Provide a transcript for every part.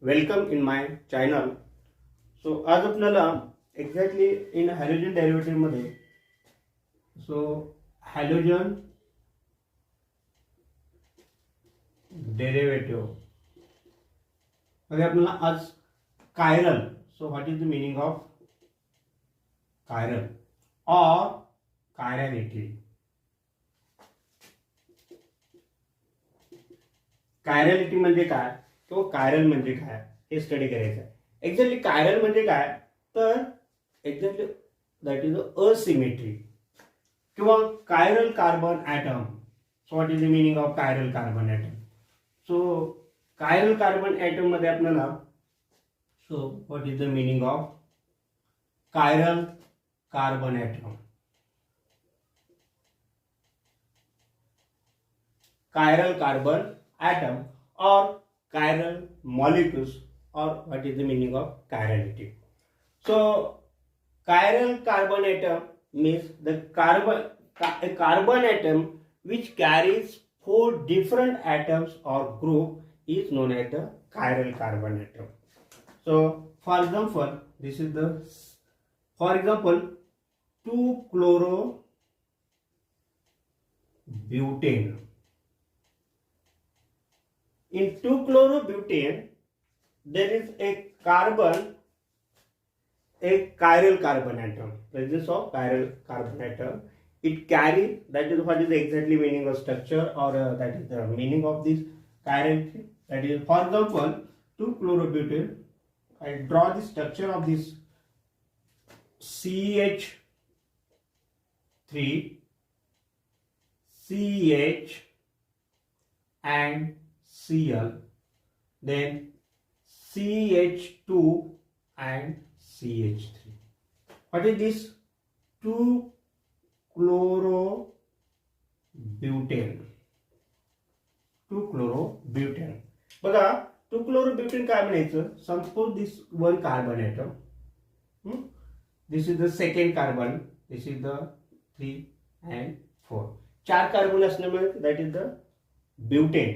Welcome in my channel. So आज आपल्याला exactly in halogen derivative मध्ये हॅलोजन डेरिव्हेटिव्ह मध्ये आपल्याला आज chiral. What is the meaning of chiral और कायरलिटी. कायरलिटी म्हणजे काय, तो कायरल म्हणजे काय हे स्टडी करायचं आहे. एक्झॅक्टली कायरल म्हणजे काय, तर एक्झॅक्टली दॅट इज असिमेट्री किंवा chiral carbon atom. So what is the meaning of chiral carbon atom. So chiral carbon atom मध्ये आपल्याला what is the meaning of chiral carbon atom. Chiral carbon atom or chiral molecules, or what is the meaning of chirality. So chiral carbon atom means a carbon atom which carries 4 different atoms or group is known as the chiral carbon atom. So for example, this is the 2-chlorobutane. In 2-chlorobutane, there is a chiral carbon atom. Presence of chiral carbon atom. It carries, that is what is the exactly meaning of structure, or that is the meaning of this chirality. That is, for example, 2-chlorobutane. I draw the structure of this CH3, CH and Cl, then CH2 and CH3. What is this? 2-chlorobutane. 2-chlorobutane. बघा, 2-chlorobutane काय म्हणायचं? Suppose this one carbon atom. This is the second carbon. This is the 3 and 4. 4 carbon असल्यामुळे that is the butane.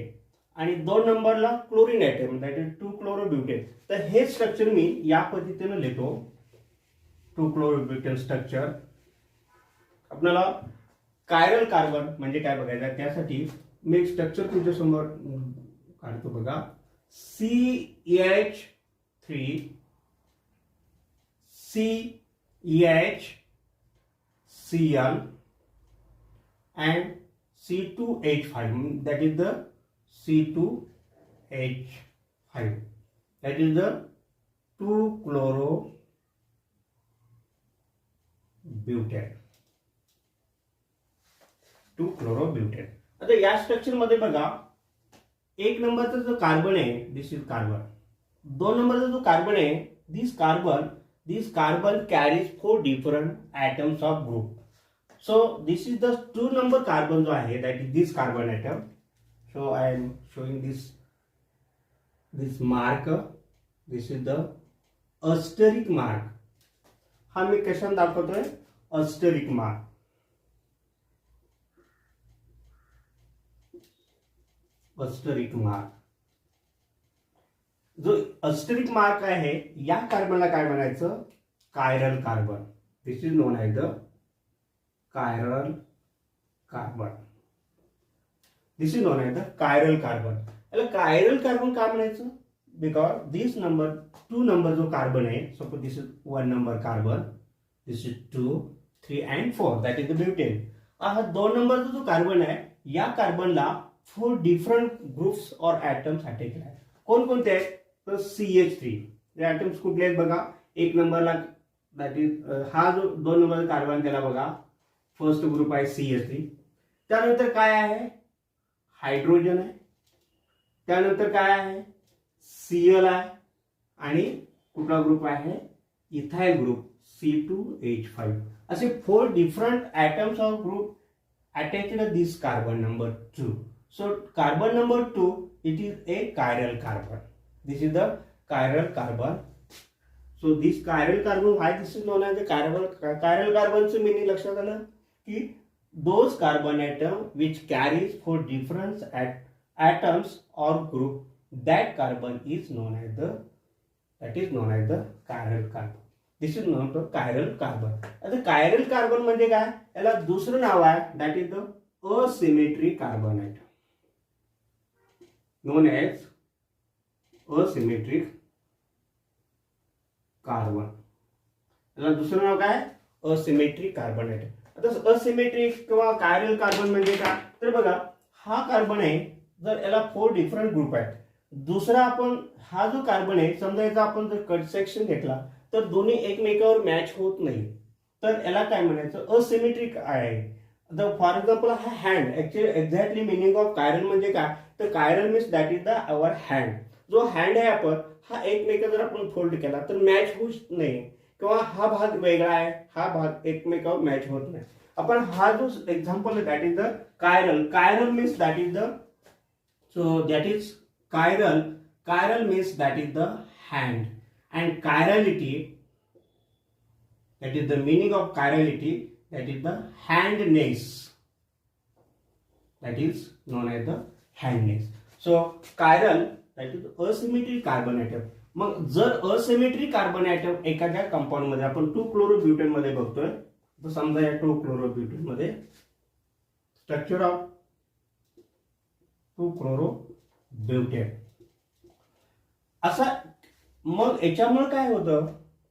आणि 2 नंबरला chlorine atom, that is 2-chlorobutane. तर हे structure मी या पद्धतीने लिहितो. 2-chlorobutane structure. आपल्याला कायरल कार्बन म्हणजे काय बघायचं, त्यासाठी मी एक स्ट्रक्चर तुमच्या समोर काढतो. बघा, CH3 CHCl and C2H5, that is the C2H5, that is the 2-chlorobutane. 2-chlorobutane. आता या स्ट्रक्चर मध्ये बघा, 1 नंबरचा जो कार्बन आहे, दिस इज कार्बन. 2 नंबरचा जो कार्बन आहे, this carbon carries 4 different atoms of group. So this is the 2 number carbon जो आहे, that is this carbon atom. So I am showing this mark. This is the asterisk mark. हा मी कशाने दाखवतोय? asterisk mark. asterisk mark. जो asterisk mark आहे, या कार्बनला काय म्हणायचं? Chiral carbon. This is known as the chiral carbon. This is known as the chiral carbon. याला chiral carbon का म्हणायचं? Because this number 2 नंबर जो कार्बन आहे, suppose this is 1 number carbon, this is 2, 3 and 4, that is the butane. हा 2 नंबरचा जो carbon आहे, या कार्बनला 4 डिफरंट ग्रुप्स और ॲटम्स अटॅच आहेत. कोणकोणते आहेत? तर CH3. हे ॲटम्स कुठले आहेत बघा. 1 नंबरला दॅट इज हा जो 2 नंबरचा कार्बन, त्याला बघा फर्स्ट ग्रुप आहे CH3. त्यानंतर काय आहे? हायड्रोजन आहे. त्यानंतर काय आहे? Cl आहे. आणि कुठला ग्रुप आहे? Ethyl group C2H5. असे 4 different atoms of group attached this carbon number 2. So carbon number 2, it is a chiral carbon. This is the chiral carbon. So this chiral carbon, why this is known as the chiral कार्बनचं meaning लक्षात आलं की those carbon atom which carries 4 different atoms or group that carbon is known as the chiral carbon. This is known the chiral carbon. आता chiral carbon म्हणजे काय, याला दुसरं नाव आहे, that is the asymmetry carbon atom, known as asymmetric carbon. याला दुसरं नाव काय, asymmetric carbon atom. आता asymmetric किंवा chiral carbon म्हणजे काय, तर बघा हा कार्बन आहे, जर याला 4 डिफरंट ग्रुप आहेत, दुसरा आपण हा जो कार्बन आहे समजा याचा आपण जर कट सेक्शन घेतला तर दोन्ही एकमेकावर मॅच होत नाही, तर याला काय म्हणायचं, असिमेट्रिक आहे. फॉर एक्झाम्पल हा hand, actually exactly meaning of chiral म्हणजे काय, तर chiral means that is the hour hand. जो हँड आहे आपण हा एकमेका जर आपण फोल्ड केला तर मॅच होत नाही, किंवा हा भाग वेगळा आहे, हा भाग एकमेकावर मॅच होत नाही. आपण हा जो एक्झाम्पल आहे that is the chiral means that is the, so that is chiral means that is the hand, and chirality, that is the meaning of chirality, that is the handness, that is known as the handness. So chiral, that is asymmetric carbon atom. मग जर asymmetric carbon atom एखाद्या compound मध्ये आपण 2-chlorobutane मध्ये बघतोय, तर समजा या 2-chlorobutane मध्ये स्ट्रक्चर ऑफ 2-chlorobutane असा, मग याच्यामुळे काय होतं,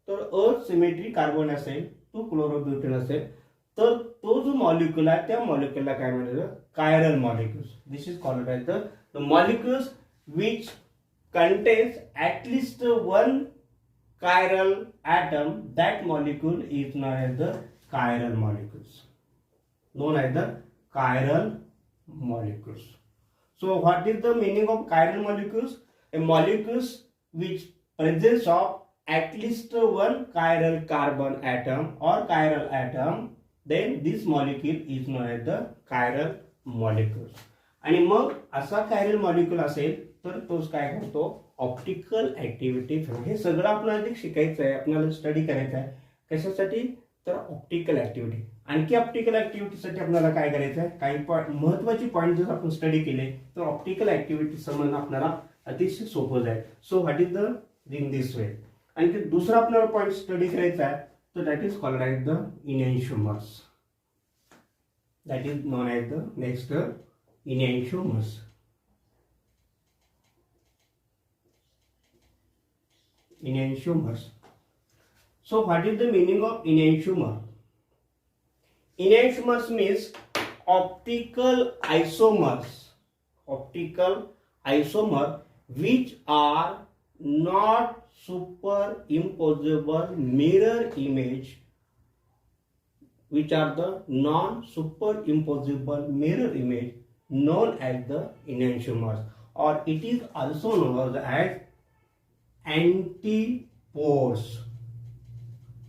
तर असिमेट्रिक कार्बन असेल, 2-chlorobutane असेल, तर तो जो मॉलिक्यूल आहे त्या मॉलिक्यूलला काय म्हणायचं, chiral molecules. This is called as the molecules which contains at least one chiral atom. That molecule is known as the chiral molecules, known as the chiral molecules. So what is the meaning of chiral molecules? A molecules which presence of at least one chiral carbon atom or chiral atom, then this molecule is known as the chiral molecules. आणि मग असा chiral molecule असेल तर तोच काय करतो, optical activity. हे सगळं आपल्याला अधिक शिकायचं आहे, आपल्याला स्टडी करायचं आहे. कशासाठी, तर ऑप्टिकल ऍक्टिव्हिटी. आणखी ऑप्टिकल ऍक्टिव्हिटीसाठी आपल्याला काय करायचं आहे, काही महत्वाचे पॉईंट जर आपण स्टडी केले तर ऑप्टिकल ऍक्टिव्हिटी समजणं आपल्याला अतिशय सोपं जाईल. So what is the in this way. आणखी दुसरा आपल्याला पॉईंट स्टडी करायचा आहे, तर that is called as the enantiomers. That is known as the next enantiomers. Enantiomers. So what is the meaning of enantiomer? Enantiomers means optical isomers. Optical isomer which are not superimposable mirror image, which are the non-superimposable mirror image, known as the enantiomers, or it is also known as antipores,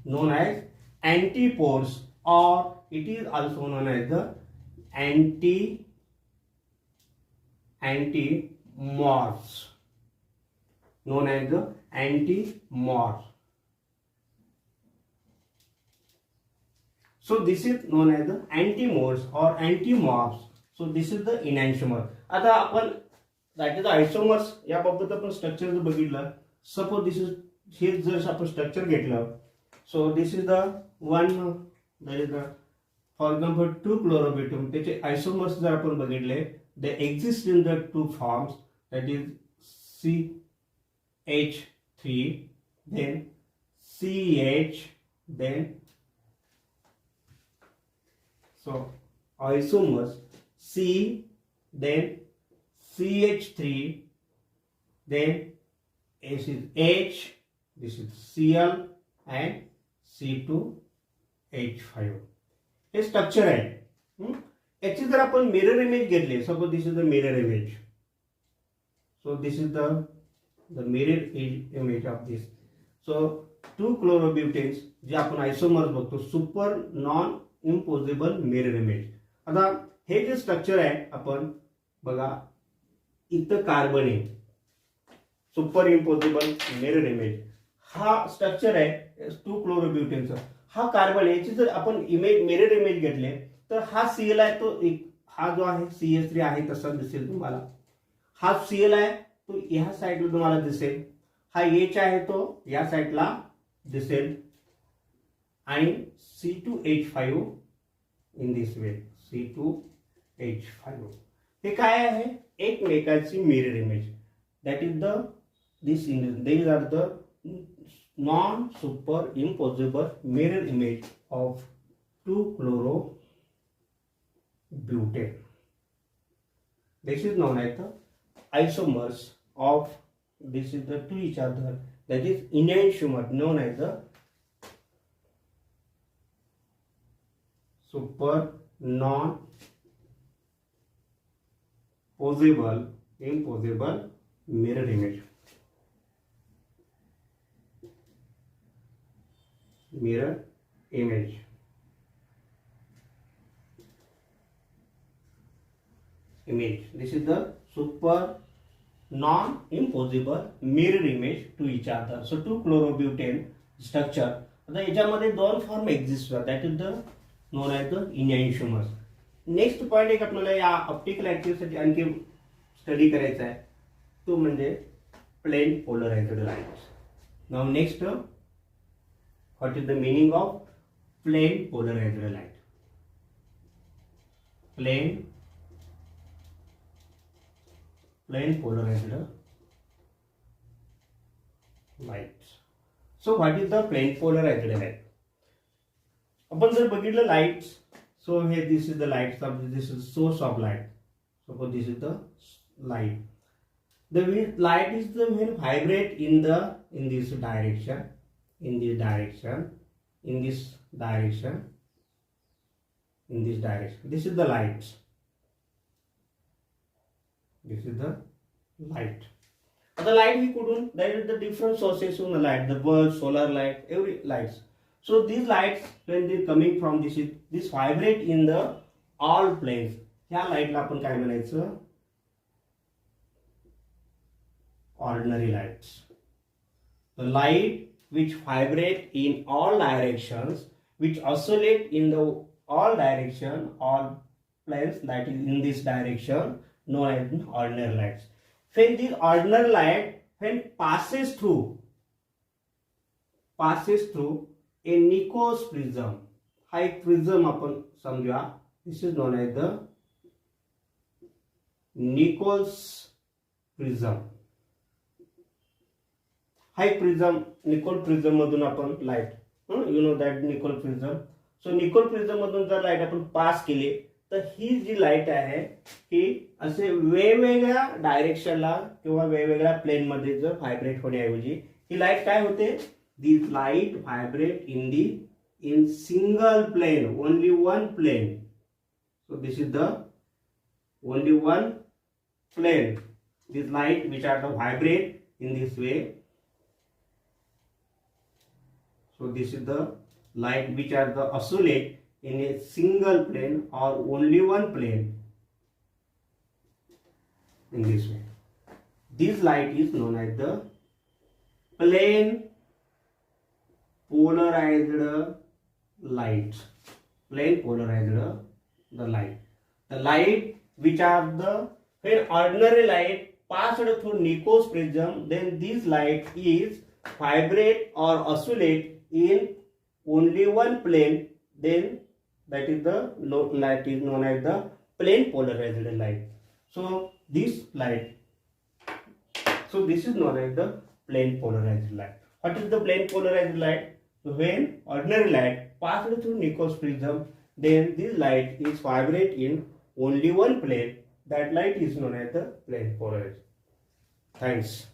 known as antipores, or it is also known as the antimorphs, known as the antimorphs. So this is known as the antimorphs or antimorphs. So this is the enantiomer. आता आपण that is आयसोमर्स याबाबत आपण structure जर बघितलं, suppose this is, हे जर आपण structure घेतलं, so this is the one, that is the for example 2-chlorobutane, त्याचे आयसोमर्स जर आपण बघितले, they exist in the 2 forms, that is CH3, then CH, then so isomers C, then CH3, then this is H, this is Cl and C2H5. हे structure आहे. याची जर आपण mirror image घेतली, suppose this is the mirror image, so this is the mirror image of this. So 2-chlorobutenes जे आपण isomers बघतो, super non imposable mirror image. आता हे जे स्ट्रक्चर आहे, आपण बघा इथं कार्बन आहे, सुपर इम्पोजेबल मिरर इमेज, हा स्ट्रक्चर आहे 2-chlorobuteneचा. हा कार्बन आहे, याची जर आपण इमेज मिरर इमेज घेतले तर हा Cl आहे, तो हा जो आहे CH3 आहे तसा दिसेल तुम्हाला. हा Cl आहे, तो ह्या साईडला तुम्हाला दिसेल, हा एच आहे तो या साईडला दिसेल आणि C2H5 in this way, C2H5 हे काय आहे, एकमेकाची mirror image. That is the these are the non superimposable mirror image of 2-chlorobutane. This is known as the isomers of, this is the to each other, that is enantiomer known as the super non imposable mirror image. Mirror image. This is the super non-imposable mirror image to each other. So 2-chlorobutane structure. आता याच्यामध्ये दोन form exist होतात. That is the known as the enantiomers. Next point एक आपल्याला या optical ऍक्टिव्हिटीसाठी आणखी study करायचा आहे, तो म्हणजे plane polarised lights. Now next, what is the meaning of plain polarized light? Plain polarized lights. So what is the plain polarized light? आपण जर बघितलं lights, so here this is the light, this is source of light. Suppose this is the light. The light is the when vibrate in this direction, in this direction, in this direction, in this direction. This is the light. This is the light. The light we couldn't, there is the different sources from the light, the bulb, solar light, every lights. So these lights, when they coming from this vibrate in the all planes. ह्या लाईटला आपण काय म्हणायचं, ordinary lights. The light which vibrate in all directions, which oscillate in the all direction, all planes, that is in this direction, known as ordinary lights. When this ordinary light, when passes through a Nichols prism, हा एक prism आपण समजा, this is known as the Nichols prism. हाई prism, Nicol prism मधून आपण light, you know that Nicol prism. So Nicol prism मधून जर light आपण पास केली तर ही जी लाईट आहे ही असे वेगवेगळ्या डायरेक्शनला किंवा वेगवेगळ्या प्लेन मध्ये जर व्हायब्रेट होण्याऐवजी ही लाईट काय होते, this light vibrate in single plane, only one plane. So this is the only one plane, this light which are the vibrate in this way. So this is the light which are the oscillate in a single plane or only one plane in this way. This light is known as the plain polarized light. Plain polarized the light. The light which are the, when ordinary light passed through Nichols prism, then this light is vibrate or oscillate in only one plane, then that is the light is known as the plain polarized light. So this is known as the plain polarized light. What is the plain polarized light? So when ordinary light passed through Nichols prism, then this light is vibrate in only one plane. That light is known as the plain polarized. Thanks.